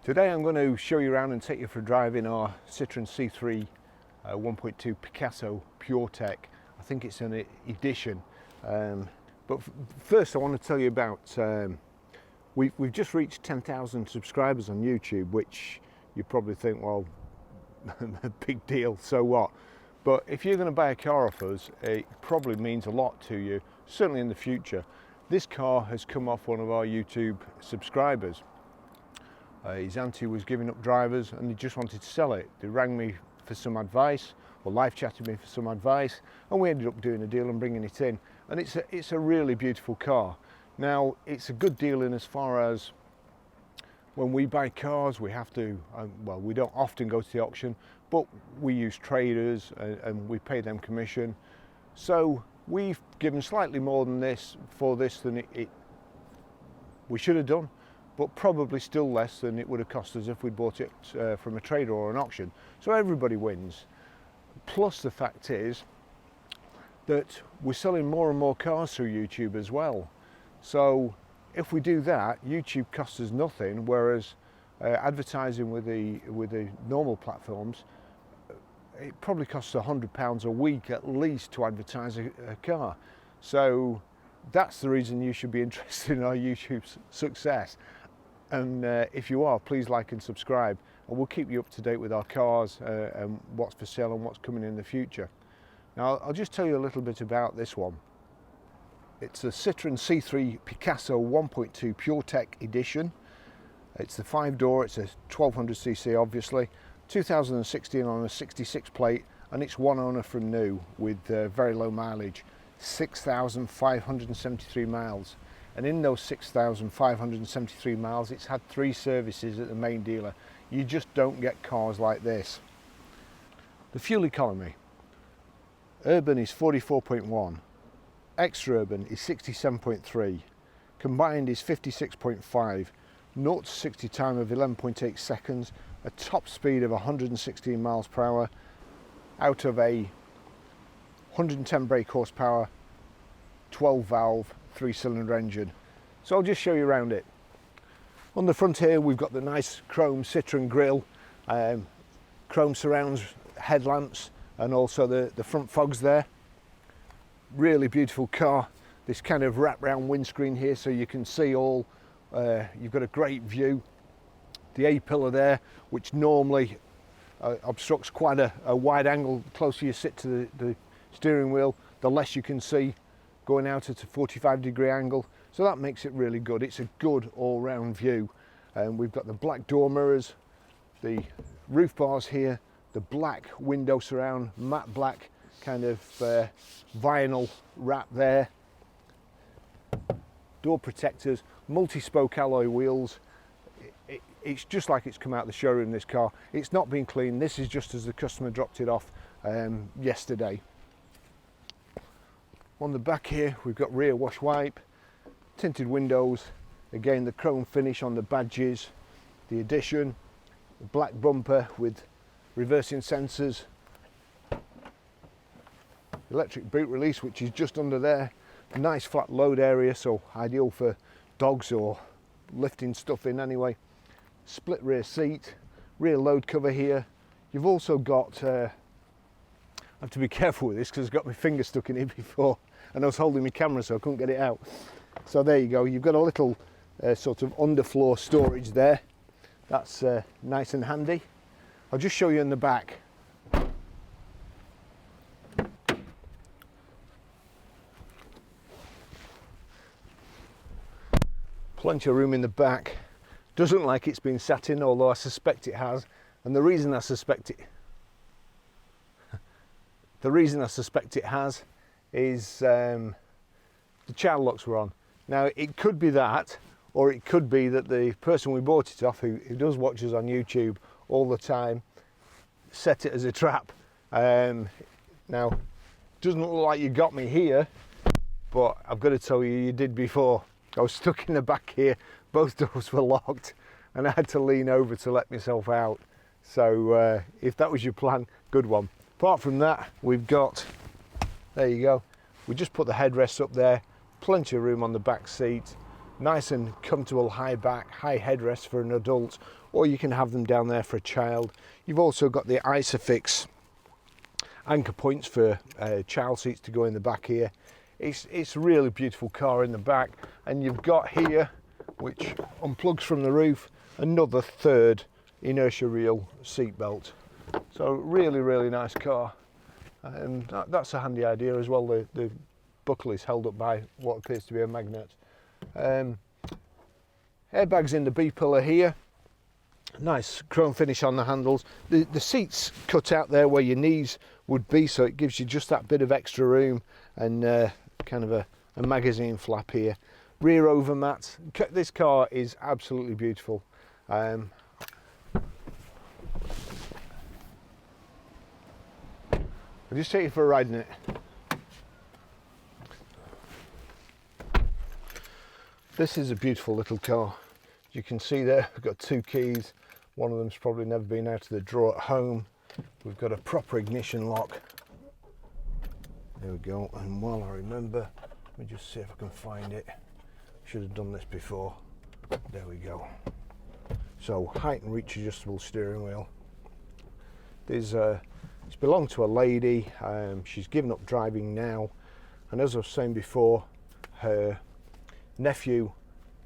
Today I'm going to show you around and take you for a drive in our Citroen C3 1.2 Picasso PureTech. I think it's an edition. But first I want to tell you about, we've just reached 10,000 subscribers on YouTube, which you probably think, well, a big deal, so what? But if you're going to buy a car off us, it probably means a lot to you, certainly in the future. This car has come off one of our YouTube subscribers. His auntie was giving up drivers and he just wanted to sell it. They rang me for some advice, or live chatted me for some advice, and we ended up doing a deal and bringing it in. And it's a really beautiful car. Now, it's a good deal in as far as when we buy cars, we have to, well, we don't often go to the auction, but we use traders and we pay them commission. So we've given slightly more than this for this than we should have done, but probably still less than it would have cost us if we'd bought it from a trader or an auction. So everybody wins. Plus the fact is that we're selling more and more cars through YouTube as well. So if we do that, YouTube costs us nothing, whereas advertising with the normal platforms, it probably costs £100 a week at least to advertise a car. So that's the reason you should be interested in our YouTube success. And if you are, please like and subscribe, and we'll keep you up to date with our cars and what's for sale and what's coming in the future. Now, I'll just tell you a little bit about this one. It's a Citroen C3 Picasso 1.2 PureTech edition. It's the 5-door, it's a 1200cc obviously, 2016 on a 66 plate, and it's one owner from new with very low mileage, 6,573 miles. And in those 6,573 miles, it's had 3 services at the main dealer. You just don't get cars like this. The fuel economy. Urban is 44.1. Extra-urban is 67.3. Combined is 56.5. 0 to 60 time of 11.8 seconds. A top speed of 116 miles per hour. Out of a 110 brake horsepower, 12 valve, 3-cylinder engine. So I'll just show you around it. On the front here we've got the nice chrome Citroen grille, chrome surrounds, headlamps, and also the front fogs there. Really beautiful car. This kind of wraparound windscreen here so you can see all, you've got a great view. The A-pillar there, which normally obstructs quite a wide angle. The closer you sit to the steering wheel, the less you can see going out at a 45-degree angle, so that makes it really good. It's a good all-round view. We've got the black door mirrors, the roof bars here, the black window surround, matte black kind of vinyl wrap there, door protectors, multi-spoke alloy wheels. It's just like it's come out of the showroom, this car. It's not been cleaned. This is just as the customer dropped it off yesterday. On the back here we've got rear wash wipe, tinted windows, again the chrome finish on the badges, the addition, the black bumper with reversing sensors, electric boot release which is just under there, nice flat load area, so ideal for dogs or lifting stuff in anyway, split rear seat, rear load cover here. You've also got, I have to be careful with this because I've got my finger stuck in here before and I was holding my camera so I couldn't get it out. So there you go, you've got a little sort of underfloor storage there. That's nice and handy. I'll just show you in the back. Plenty of room in the back. Doesn't look like it's been sat in, although I suspect it has. And the reason I suspect it has is the child locks were on. Now it could be that, or it could be that the person we bought it off, who does watch us on YouTube all the time, set it as a trap. Now, doesn't look like you got me here, but I've got to tell you, you did before. I was stuck in the back here, both doors were locked, and I had to lean over to let myself out. So if that was your plan, good one. Apart from that, we've got, there you go, we just put the headrests up there, plenty of room on the back seat, nice and comfortable high back, high headrest for an adult, or you can have them down there for a child. You've also got the Isofix anchor points for child seats to go in the back here. It's a really beautiful car in the back, and you've got here, which unplugs from the roof, another third inertia reel seat belt. So really, really nice car. And that's a handy idea as well. The buckle is held up by what appears to be a magnet. Airbags in the B pillar here. Nice chrome finish on the handles. The seats cut out there where your knees would be, so it gives you just that bit of extra room, and kind of a magazine flap here. Rear over mats. This car is absolutely beautiful. I'll just take you for a ride in it. This is a beautiful little car. As you can see there, we've got 2 keys. One of them's probably never been out of the drawer at home. We've got a proper ignition lock. There we go. And while I remember, let me just see if I can find it. Should have done this before. There we go. So height and reach adjustable steering wheel. It's belonged to a lady. She's given up driving now, and as I was saying before, her nephew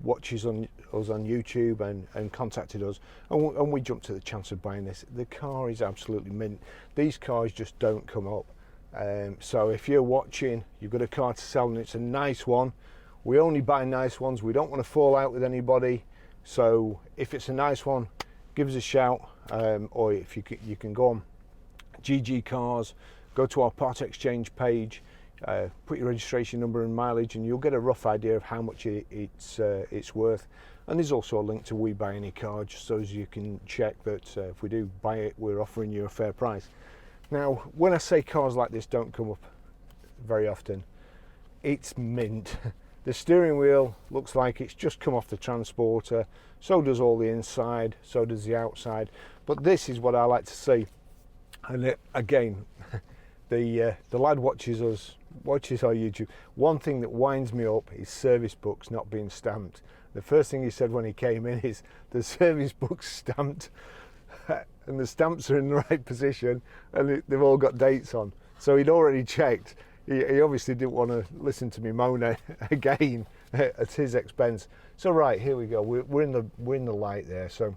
watches us on YouTube and contacted us, and we jumped at the chance of buying this. The car is absolutely mint. These cars just don't come up. So if you're watching, you've got a car to sell and it's a nice one. We only buy nice ones. We don't want to fall out with anybody. So if it's a nice one, give us a shout, or if you can go on GG Cars, go to our part exchange page, put your registration number and mileage, and you'll get a rough idea of how much it's worth. And there's also a link to We Buy Any Car, just so as you can check that if we do buy it, we're offering you a fair price. Now, when I say cars like this don't come up very often, it's mint. The steering wheel looks like it's just come off the transporter, so does all the inside, so does the outside. But this is what I like to see. And again, the lad watches our YouTube. One thing that winds me up is service books not being stamped. The first thing he said when he came in is the service book's stamped, and the stamps are in the right position, and they've all got dates on. So he'd already checked. He obviously didn't want to listen to me moan again at his expense. So right, here we go. We're in the light there. So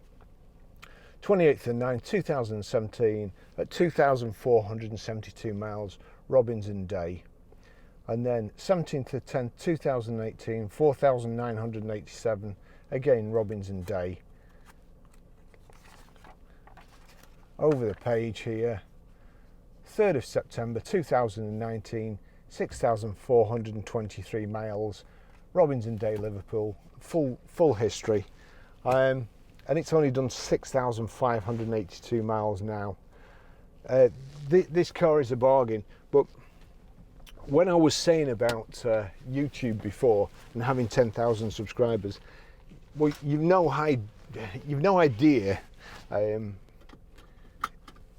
28th of 9th, 2017, at 2,472 miles, Robinson Day. And then 17th of 10th, 2018, 4,987, again Robinson Day. Over the page here, 3rd of September 2019, 6,423 miles, Robinson Day, Liverpool, full history. And it's only done 6,582 miles now. This car is a bargain, but when I was saying about YouTube before and having 10,000 subscribers, well, you've no idea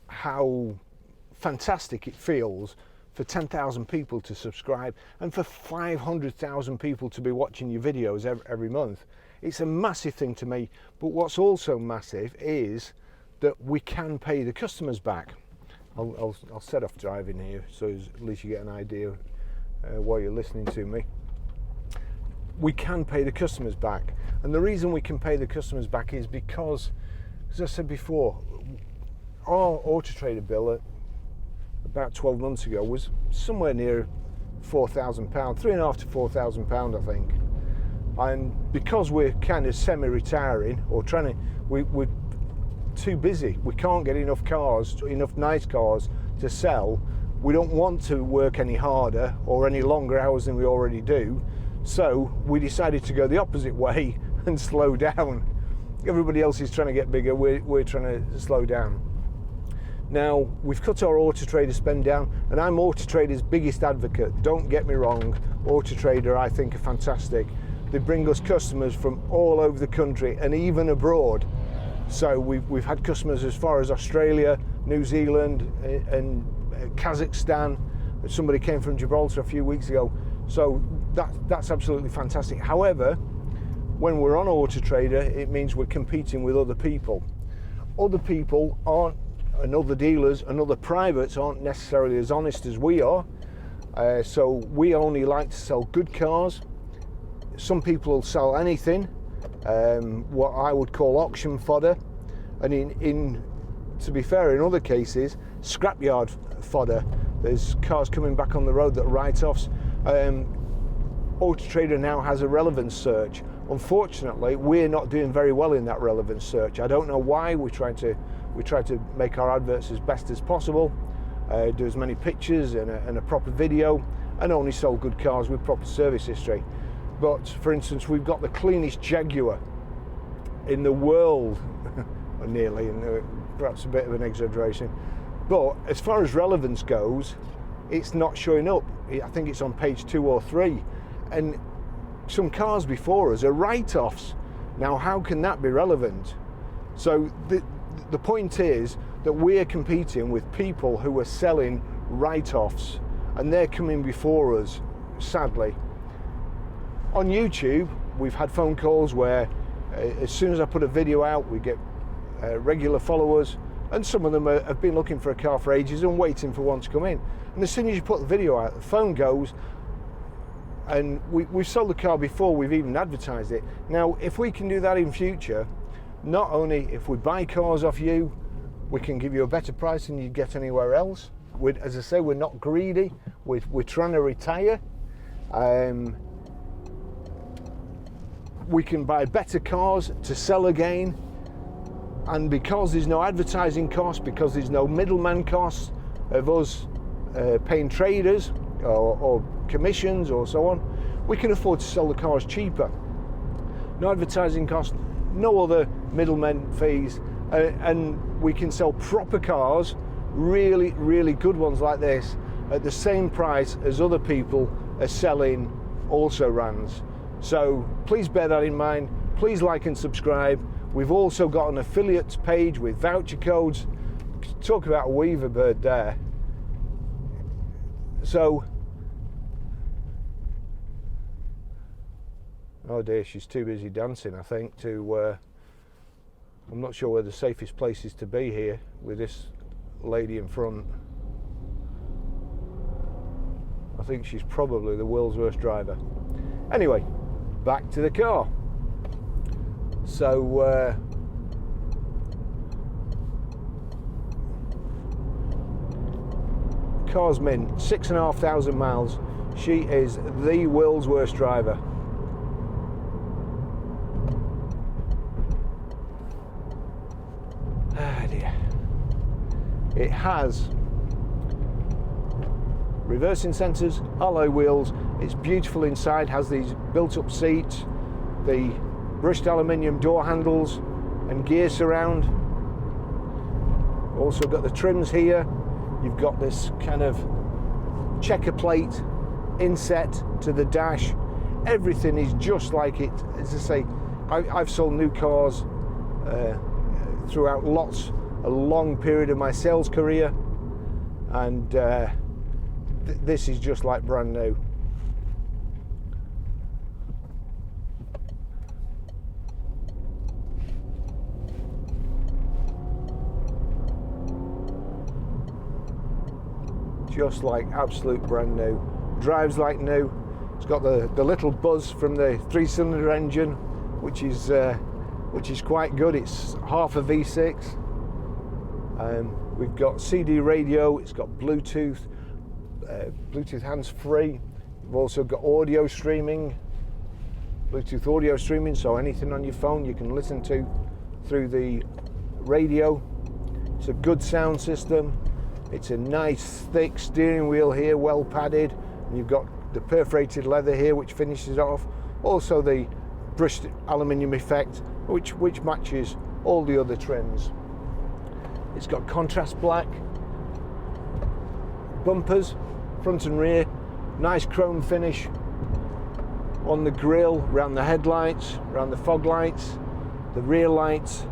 how fantastic it feels for 10,000 people to subscribe and for 500,000 people to be watching your videos every month. It's a massive thing to me, but what's also massive is that we can pay the customers back. I'll set off driving here, so at least you get an idea while you're listening to me. We can pay the customers back, and the reason we can pay the customers back is because, as I said before, our Auto Trader bill about 12 months ago was somewhere near £4,000, £3,500 to £4,000, I think. And because we're kind of semi-retiring or we're too busy. We can't get enough nice cars to sell. We don't want to work any harder or any longer hours than we already do. So we decided to go the opposite way and slow down. Everybody else is trying to get bigger. We're trying to slow down. Now, we've cut our Auto Trader spend down, and I'm Auto Trader's biggest advocate. Don't get me wrong, Auto Trader I think are fantastic. They bring us customers from all over the country and even abroad. So we've had customers as far as Australia, New Zealand, and Kazakhstan. Somebody came from Gibraltar a few weeks ago. So that's absolutely fantastic. However, when we're on Auto Trader, it means we're competing with other people. Other people aren't, and other dealers and other privates aren't necessarily as honest as we are. So we only like to sell good cars. Some people will sell anything, what I would call auction fodder, and to be fair, in other cases, scrapyard fodder. There's cars coming back on the road that are write-offs. Auto Trader now has a relevance search. Unfortunately, we're not doing very well in that relevance search. I don't know why. We try to make our adverts as best as possible, do as many pictures and a proper video, and only sell good cars with proper service history. But for instance, we've got the cleanest Jaguar in the world, or nearly, and perhaps a bit of an exaggeration. But as far as relevance goes, it's not showing up. I think it's on page 2 or 3, and some cars before us are write-offs. Now, how can that be relevant? So the point is that we're competing with people who are selling write-offs, and they're coming before us, sadly. On YouTube, we've had phone calls where as soon as I put a video out, we get regular followers, and some of them have been looking for a car for ages and waiting for one to come in. And as soon as you put the video out, the phone goes, and we've sold the car before we've even advertised it. Now, if we can do that in future, not only if we buy cars off you, we can give you a better price than you'd get anywhere else. As I say, we're not greedy. We're trying to retire. We can buy better cars to sell again. And because there's no advertising cost, because there's no middleman costs of us paying traders or commissions or so on, we can afford to sell the cars cheaper. No advertising cost, no other middlemen fees, and we can sell proper cars, really, really good ones like this, at the same price as other people are selling also rans. So please bear that in mind. Please like and subscribe. We've also got an affiliates page with voucher codes. Talk about a weaver bird there. So, oh dear, she's too busy dancing, I think, I'm not sure where the safest place is to be here with this lady in front. I think she's probably the world's worst driver. Anyway, back to the car. So, car's mint, 6,500 miles. She is the world's worst driver. Ah dear. It has reversing sensors, alloy wheels. It's beautiful inside, has these built-up seats, the brushed aluminium door handles and gear surround. Also got the trims here. You've got this kind of checker plate inset to the dash. Everything is just like it. As I say, I've sold new cars throughout a long period of my sales career, and this is just like brand new. Just like absolute brand new. Drives like new. It's got the little buzz from the 3-cylinder engine, which is quite good. It's half a V6. We've got CD radio. It's got Bluetooth, Bluetooth hands-free. We've also got audio streaming, Bluetooth audio streaming. So anything on your phone you can listen to through the radio. It's a good sound system. It's a nice thick steering wheel here, well padded, and you've got the perforated leather here which finishes it off. Also the brushed aluminium effect which matches all the other trims. It's got contrast black bumpers, front and rear, nice chrome finish on the grille, around the headlights, around the fog lights, the rear lights.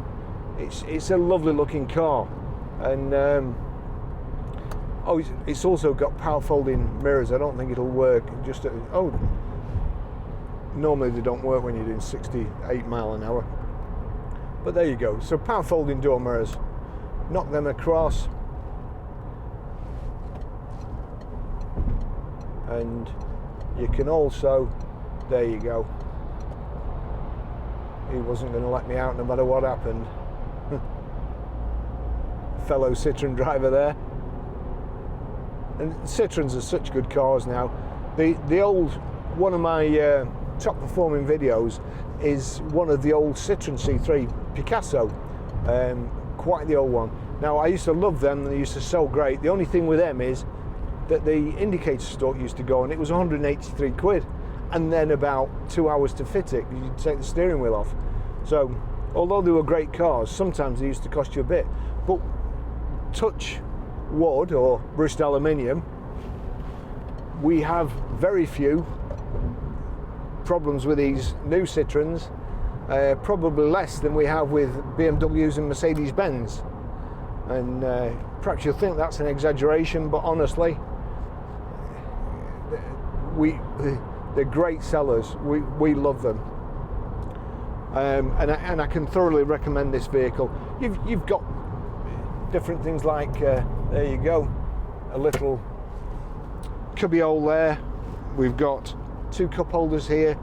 It's a lovely looking car, and it's also got power folding mirrors. I don't think it'll work. normally they don't work when you're doing 68 mile an hour. But there you go. So power folding door mirrors, knock them across, and you can also, there you go. He wasn't going to let me out no matter what happened. Fellow Citroen driver there. And Citroens are such good cars now. The old, one of my top performing videos is one of the old Citroen C3 Picasso, quite the old one. Now I used to love them, they used to sell great. The only thing with them is that the indicator stalk used to go and it was 183 quid, and then about 2 hours to fit it, you'd take the steering wheel off. So although they were great cars, sometimes they used to cost you a bit. But touch wood or brushed aluminium, we have very few problems with these new Citroens, probably less than we have with BMWs and Mercedes-Benz. And perhaps you'll think that's an exaggeration, but honestly, they're great sellers. We love them, and I can thoroughly recommend this vehicle. You've got different things like there you go, a little cubbyhole there. We've got 2 cup holders here,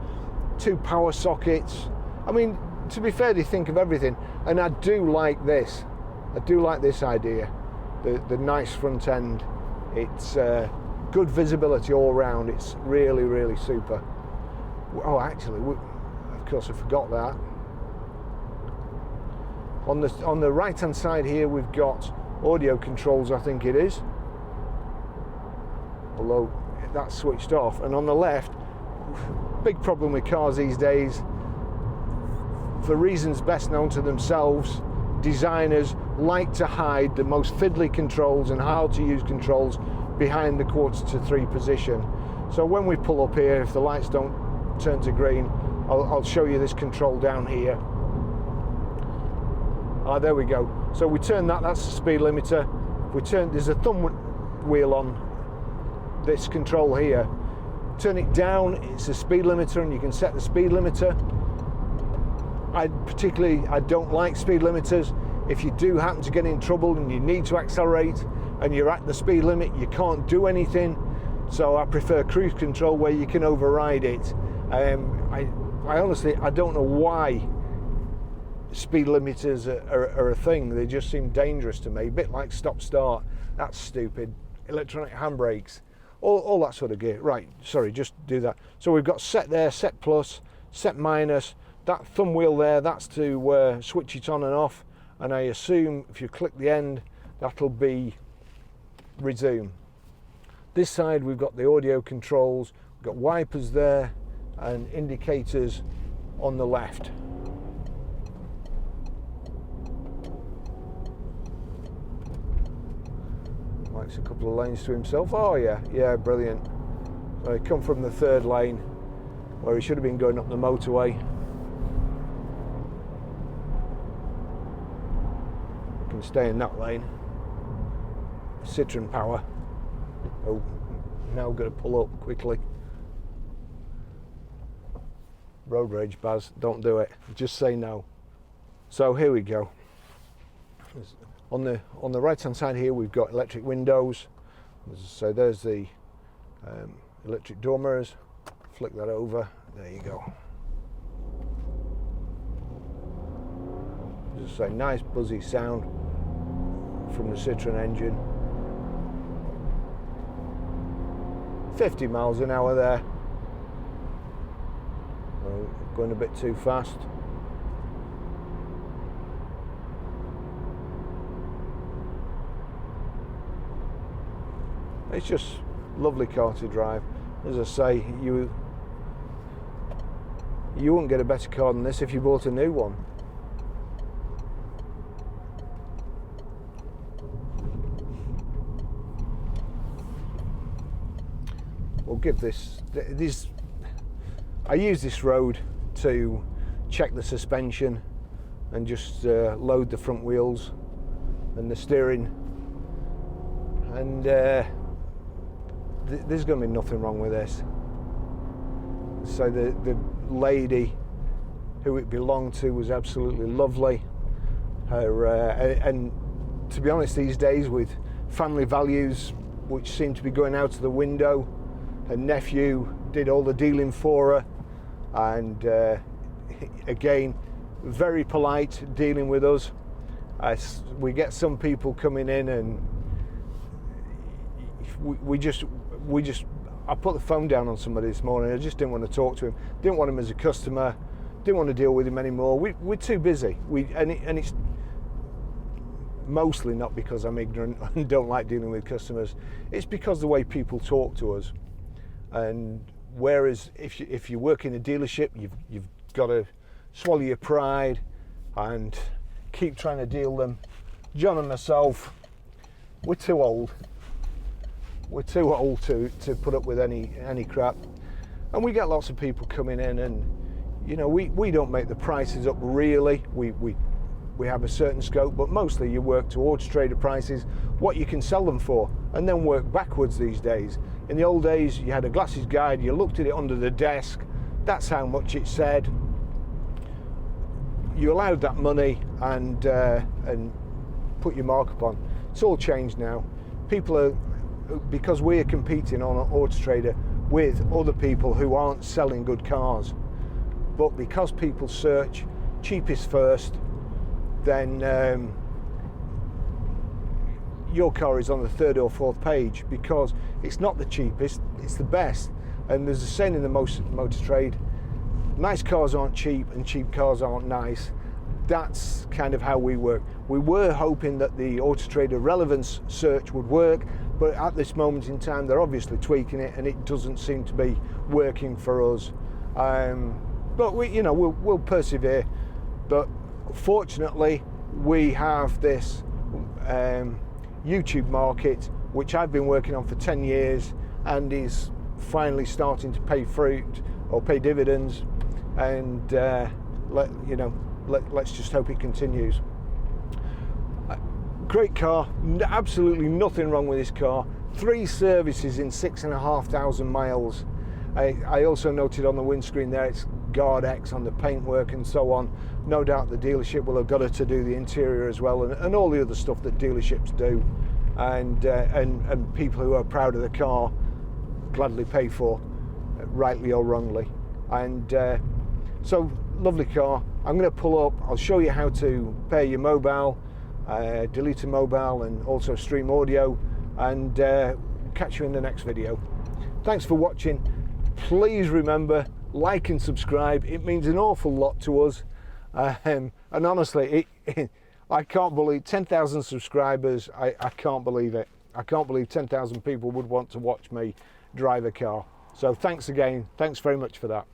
2 power sockets. I mean, to be fair, they think of everything, and I do like this. I do like this idea, the nice front end. It's good visibility all round. It's really, really super. Oh, actually, of course I forgot that. On the right hand side here we've got audio controls, I think it is, although that's switched off. And on the left, big problem with cars these days, for reasons best known to themselves, designers like to hide the most fiddly controls and how to use controls behind the 2:45 position. So when we pull up here, if the lights don't turn to green, I'll show you this control down here. Ah, there we go. So we turn that, that's the speed limiter. We turn, there's a thumb wheel on this control here. Turn it down, it's a speed limiter, and you can set the speed limiter. I don't like speed limiters. If you do happen to get in trouble and you need to accelerate and you're at the speed limit, you can't do anything. So I prefer cruise control where you can override it. I honestly, I don't know why speed limiters are a thing. They just seem dangerous to me, a bit like stop start. That's stupid. Electronic handbrakes, all that sort of gear. Right, sorry, just do that. So we've got set there, set plus, set minus. That thumb wheel there, that's to switch it on and off, and I assume if you click the end, that'll be resume. This side we've got the audio controls, we've got wipers there and indicators on the left. Likes a couple of lanes to himself. Oh yeah, brilliant. So he come from the 3rd lane where he should have been going up the motorway. Can stay in that lane. Citroen power. Oh, now got to pull up quickly. Road rage, Baz, don't do it. Just say no. So here we go. On the right hand side here we've got electric windows. So there's the electric door mirrors. Flick that over. There you go. Just a nice buzzy sound from the Citroen engine. 50 miles an hour there. Oh, going a bit too fast. It's just lovely car to drive. As I say, you wouldn't get a better car than this if you bought a new one. We'll give this. I use this road to check the suspension and just load the front wheels and the steering, and there's going to be nothing wrong with this. So lady who it belonged to was absolutely lovely. And to be honest, these days with family values which seem to be going out of the window, her nephew did all the dealing for her, and again, very polite dealing with us. We get some people coming in and we just I put the phone down on somebody this morning. I just didn't want to talk to him, didn't want him as a customer, didn't want to deal with him anymore. We're too busy. And it's mostly not because I'm ignorant and don't like dealing with customers. It's because the way people talk to us. And whereas if you work in a dealership, you've got to swallow your pride and keep trying to deal them. John and myself, we're too old. We're too old to put up with any crap. And we get lots of people coming in, and you know, we don't make the prices up really. We have a certain scope, but mostly you work towards trader prices, what you can sell them for, and then work backwards these days. In the old days, you had a glasses guide, you looked at it under the desk, that's how much it said. You allowed that money and put your markup on. It's all changed now. People are, because we're competing on Auto Trader with other people who aren't selling good cars, but because people search cheapest first, then your car is on the third or fourth page, because it's not the cheapest, it's the best. And there's a saying in the motor trade, nice cars aren't cheap and cheap cars aren't nice. That's kind of how we work. We were hoping that the Auto Trader relevance search would work, but at this moment in time they're obviously tweaking it and it doesn't seem to be working for us. But we'll persevere. But fortunately, we have this YouTube market, which I've been working on for 10 years and is finally starting to pay fruit or pay dividends. And let's just hope it continues. Great car, absolutely nothing wrong with this car. 3 services in 6,500 miles. I also noted on the windscreen there it's Guard X on the paintwork and so on. No doubt the dealership will have got her to do the interior as well, and all the other stuff that dealerships do, and people who are proud of the car gladly pay for, rightly or wrongly. And so lovely car. I'm going to pull up, I'll show you how to pair your mobile, delete a mobile, and also stream audio, and catch you in the next video. Thanks for watching. Please remember, like and subscribe. It means an awful lot to us, and honestly, I can't believe 10,000 subscribers. I can't believe it. I can't believe 10,000 people would want to watch me drive a car. So thanks again. Thanks very much for that.